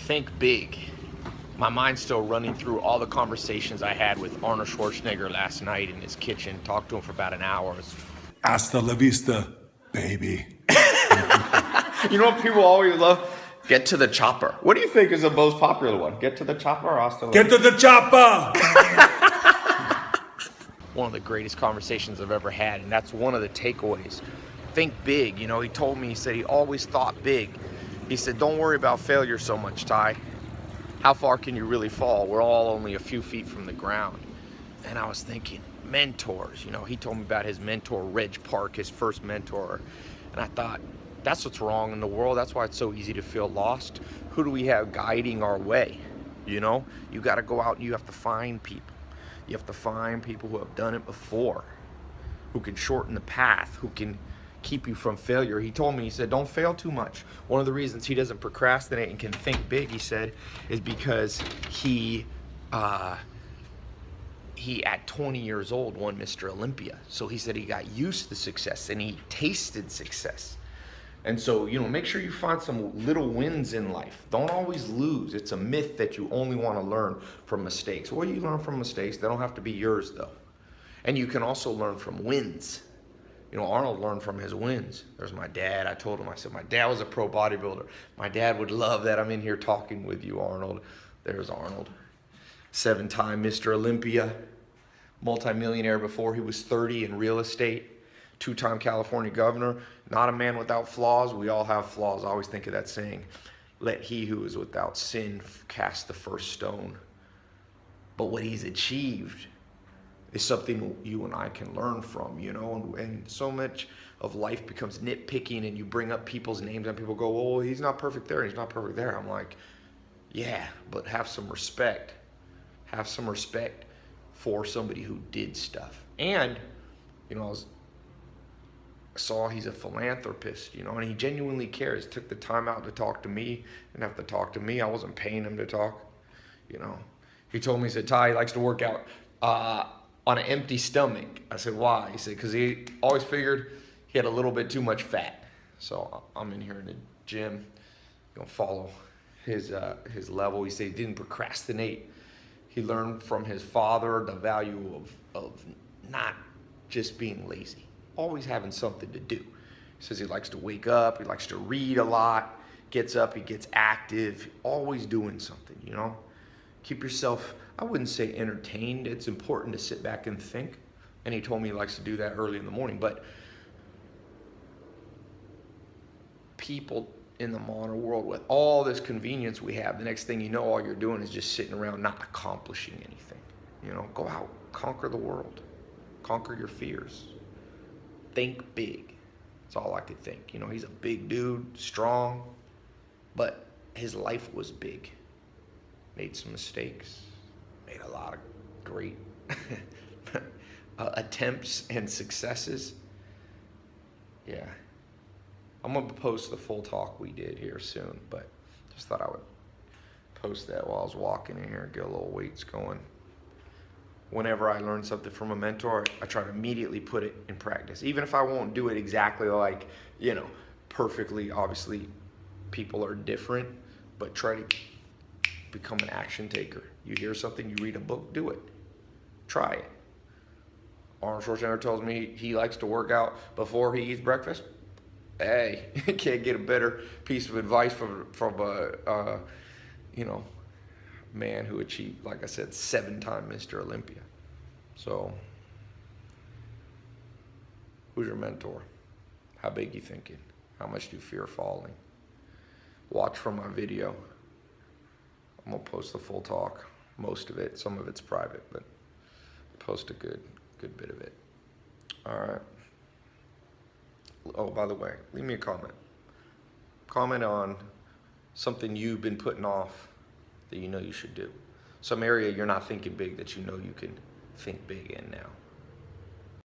Think big. My mind's still running through all the conversations I had with Arnold Schwarzenegger last night in his kitchen. Talked to him for about an hour. Hasta la vista, baby. You know what people always love? Get to the chopper. What do you think is the most popular one? Get to the chopper or hasta la Get to the chopper! One of the greatest conversations I've ever had, and that's one of the takeaways. Think big. You know, he told me, he said he always thought big. He said, don't worry about failure so much, Ty. How far can you really fall? We're all only a few feet from the ground. And I was thinking, mentors. You know, he told me about his mentor, Reg Park, his first mentor. And I thought, that's what's wrong in the world. That's why it's so easy to feel lost. Who do we have guiding our way? You know, you got to go out and you have to find people. You have to find people who have done it before, who can shorten the path, who can keep you from failure. He told me, he said, don't fail too much. One of the reasons he doesn't procrastinate and can think big, he said, is because he at 20 years old won Mr. Olympia. So he said he got used to success and he tasted success. And so, you know, make sure you find some little wins in life. Don't always lose. It's a myth that you only want to learn from mistakes. Well, you learn from mistakes. They don't have to be yours, though. And you can also learn from wins. You know, Arnold learned from his wins. There's my dad. I told him, I said, my dad was a pro bodybuilder. My dad would love that I'm in here talking with you, Arnold. There's Arnold. 7-time Mr. Olympia, multimillionaire before he was 30 in real estate. 2-time California governor, not a man without flaws. We all have flaws. I always think of that saying, let he who is without sin cast the first stone. But what he's achieved is something you and I can learn from, you know, and so much of life becomes nitpicking and you bring up people's names and people go, well, he's not perfect there, he's not perfect there. I'm like, yeah, but have some respect. Have some respect for somebody who did stuff. And, you know, I saw he's a philanthropist, you know, and he genuinely cares. Took the time out to talk to me. Didn't have to talk to me. I wasn't paying him to talk, you know. He told me, he said, Ty, he likes to work out on an empty stomach. I said, why? He said, because he always figured he had a little bit too much fat. So I'm in here in the gym, gonna follow his level. He said he didn't procrastinate. He learned from his father the value of not just being lazy. Always having something to do. He says he likes to wake up, he likes to read a lot, gets up, he gets active, always doing something, you know. Keep yourself, I wouldn't say entertained. It's important to sit back and think. And he told me he likes to do that early in the morning. But people in the modern world, with all this convenience we have, the next thing you know, all you're doing is just sitting around not accomplishing anything. You know, go out, conquer the world, conquer your fears. Think big. That's all I could think. You know, he's a big dude, strong, but his life was big. Made some mistakes, made a lot of great attempts and successes. Yeah. I'm going to post the full talk we did here soon, but just thought I would post that while I was walking in here and get a little weights going. Whenever I learn something from a mentor, I try to immediately put it in practice. Even if I won't do it exactly like, you know, perfectly. Obviously, people are different, but try to become an action taker. You hear something, you read a book, do it. Try it. Arnold Schwarzenegger tells me he likes to work out before he eats breakfast. Hey, can't get a better piece of advice from a you know, man who achieved, like I said, 7-time Mr. Olympia. So, who's your mentor? How big you thinking? How much do you fear falling? Watch from my video. I'm gonna post the full talk, most of it. Some of it's private, but post a good bit of it. All right. Oh, by the way, leave me a comment. Comment on something you've been putting off that you know you should do. Some area you're not thinking big that you know you can think big in now.